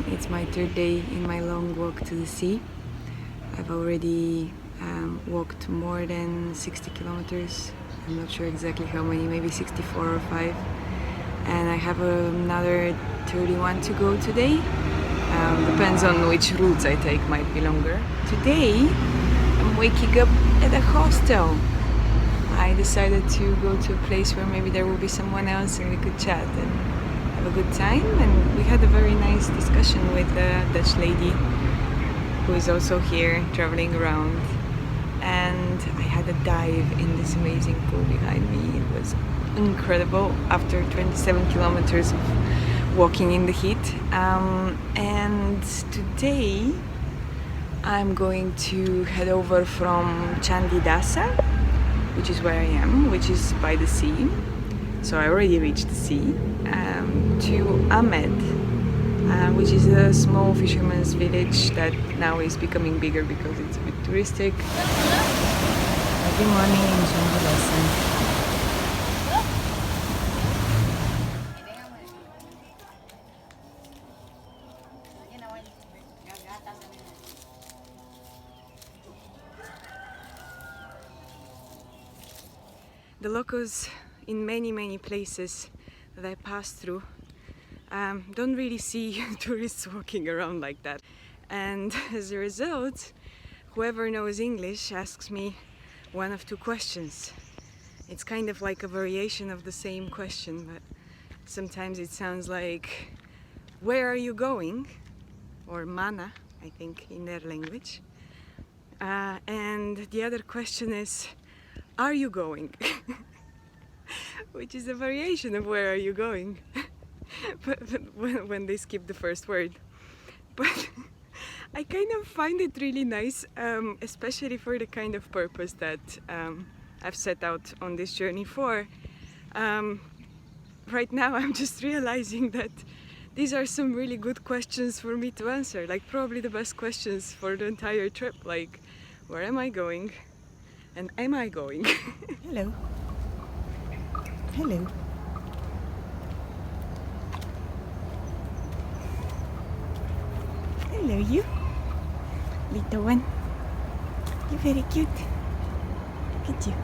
It's my third day in my long walk to the sea. I've already walked more than 60 kilometers. I'm not sure exactly how many, maybe 64 or 5. And I have another 31 to go today. Depends on which routes I take, might be longer. Today I'm waking up at a hostel. I decided to go to a place where maybe there will be someone else and we could chat and have a good time. And we had a very nice discussion with a Dutch lady who is also here traveling around. And I had a dive in this amazing pool behind me. It was incredible after 27 kilometers of walking in the heat. And today I'm going to head over from Chandidasa, which is where I am, which is by the sea. So I already reached the sea, to Amed, which is a small fisherman's village that now is becoming bigger because it's a bit touristic. Every morning in Chandidasa. The locals in many places that I pass through don't really see tourists walking around like that. And as a result, whoever knows English asks me one of two questions. It's kind of like a variation of the same question, but sometimes it sounds like, where are you going? Or mana, I think, in their language. And the other question is, are you going? Which is a variation of where are you going? but when they skip the first word. But I kind of find it really nice, especially for the kind of purpose that I've set out on this journey for. Right now I'm just realizing that these are some really good questions for me to answer, like probably the best questions for the entire trip, like where am I going? And am I going? Hello. Hello. Hello, you. Little one. You're very cute. Look at you.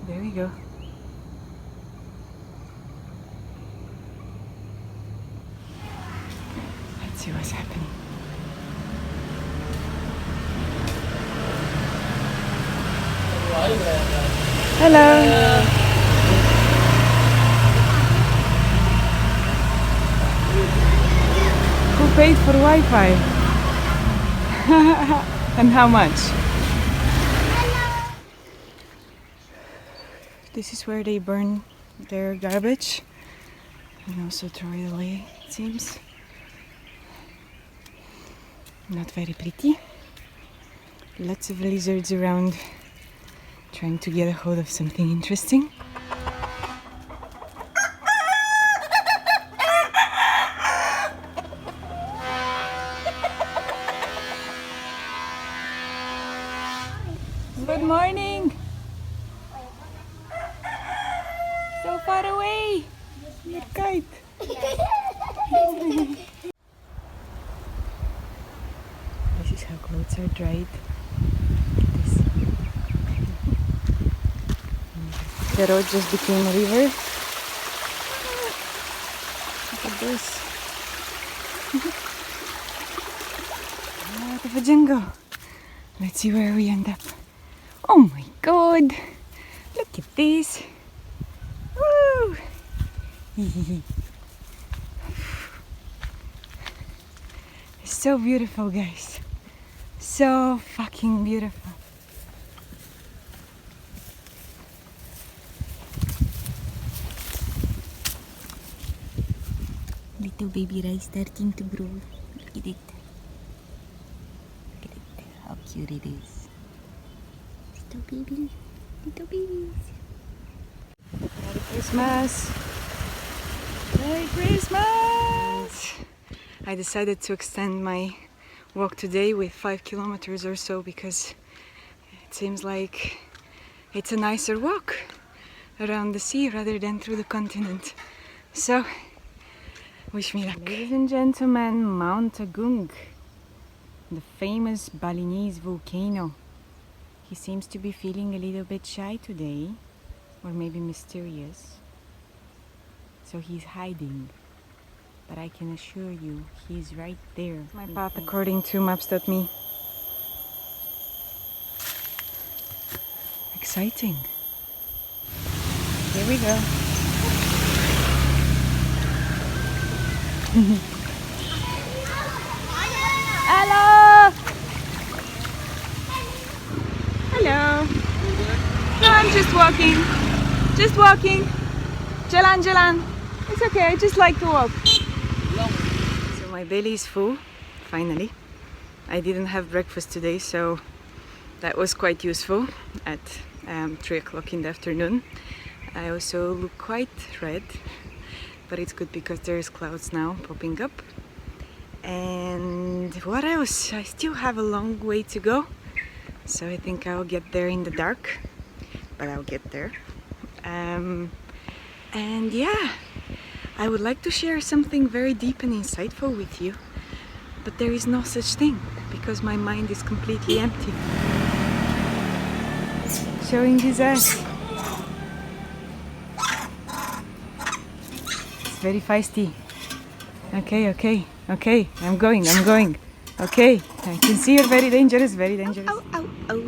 There we go. Let's see what's happening. Hello. Who paid for Wi-Fi? And how much? This is where they burn their garbage and also throw it away, it seems. Not very pretty. Lots of lizards around, trying to get a hold of something interesting. Good morning! So far away! Your kite! This is how clothes are dried. This. The road just became a river. Look at this. Out of a jungle. Let's see where we end up. Oh my god! Look at this! Woo! It's so beautiful, guys. So fucking beautiful. Little baby rice starting to grow. Look at it. Look at it. How cute it is. Little baby. Little babies. Merry Christmas! Merry Christmas! I decided to extend my walk today with 5 kilometers or so because it seems like it's a nicer walk around the sea rather than through the continent. So Wish me luck. Ladies and gentlemen, Mount Agung, the famous Balinese volcano. He seems to be feeling a little bit shy today, or maybe mysterious. So he's hiding. But I can assure you, he's right there. My path according to maps.me. Exciting. Here we go. Hello! Hello! No, I'm just walking. Just walking. Jalan, jalan. It's okay, I just like to walk. So my belly is full, finally. I didn't have breakfast today, so that was quite useful at 3 o'clock in the afternoon. I also look quite red, but it's good because there's clouds now popping up. And what else? I still have a long way to go, so I think I'll get there in the dark, but I'll get there. And yeah, I would like to share something very deep and insightful with you, but there is no such thing because my mind is completely empty. Showing his ass. It's very feisty. Okay, okay, okay, I'm going. Okay, I can see you're very dangerous, very dangerous. Oh, oh, oh,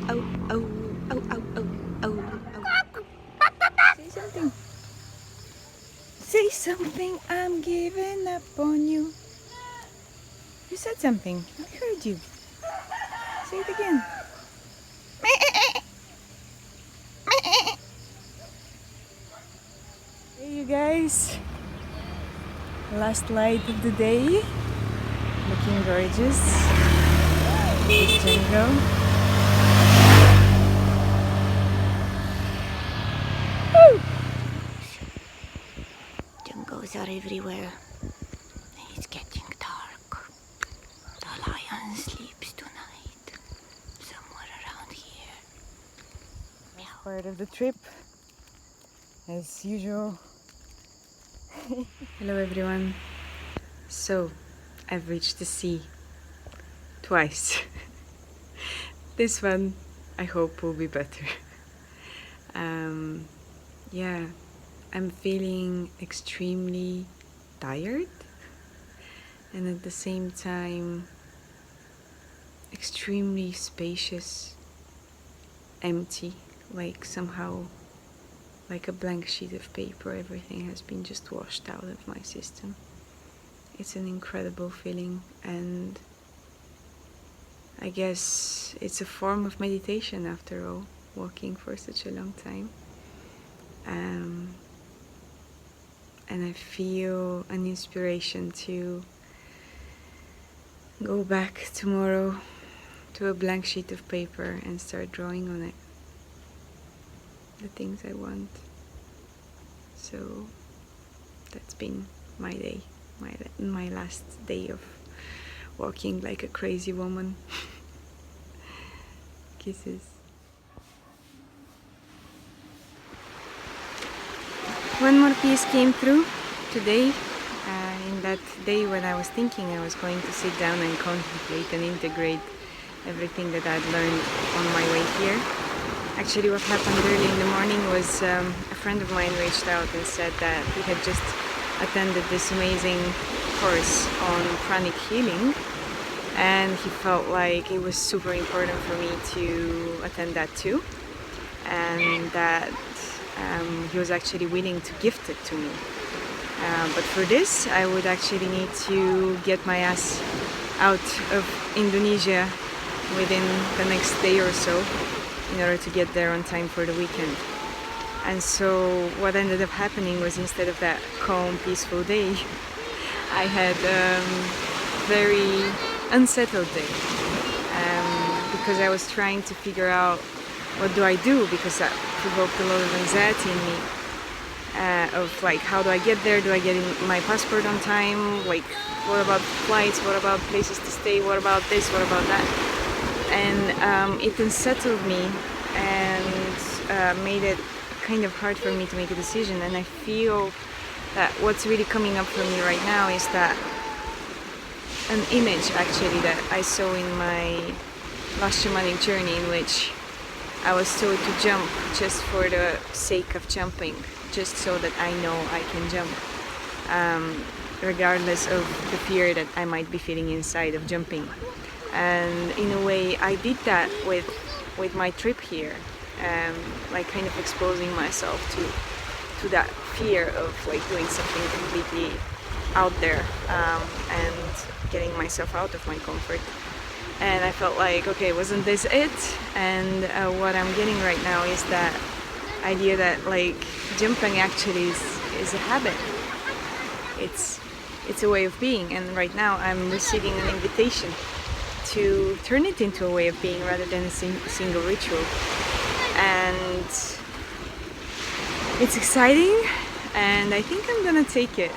oh, oh, oh, oh, oh, oh, oh. Say something. Say something, I'm giving up on you. You said something, I heard you. Say it again. Hey you guys. Last light of the day, looking gorgeous. Big jungle. Woo! Jungles are everywhere, and it's getting dark. The lion sleeps tonight, somewhere around here. Meow. Part of the trip, as usual. Hello everyone. So, I've reached the sea twice. This one, I hope, will be better. Yeah, I'm feeling extremely tired and at the same time extremely spacious, empty, like somehow like a blank sheet of paper. Everything has been just washed out of my system. It's an incredible feeling, and I guess it's a form of meditation after all, walking for such a long time. And I feel an inspiration to go back tomorrow to a blank sheet of paper and start drawing on it the things I want. So that's been my day, my last day of walking like a crazy woman. Kisses. One more piece came through today. In that day when I was thinking I was going to sit down and contemplate and integrate everything that I'd learned on my way here. Actually, what happened early in the morning was a friend of mine reached out and said that he had just attended this amazing course on pranic healing, and he felt like it was super important for me to attend that too, and that he was actually willing to gift it to me. But for this, I would actually need to get my ass out of Indonesia within the next day or so in order to get there on time for the weekend. And so what ended up happening was, instead of that calm, peaceful day, I had a very unsettled day, because I was trying to figure out what do I do, because that provoked a lot of anxiety in me, of like, how do I get there? Do I get in my passport on time? Like, what about flights? What about places to stay? What about this? What about that? And it unsettled me and made it kind of hard for me to make a decision. And I feel that what's really coming up for me right now is that an image actually that I saw in my last shamanic journey, in which I was told to jump just for the sake of jumping, just so that I know I can jump, regardless of the fear that I might be feeling inside of jumping. And in a way I did that with my trip here, like kind of exposing myself to that fear of like doing something completely out there, and getting myself out of my comfort. And I felt like, okay, wasn't this it? And what I'm getting right now is that idea that like jumping actually is a habit. It's a way of being, and right now I'm receiving an invitation to turn it into a way of being rather than a single ritual. And it's exciting, and I think I'm gonna take it.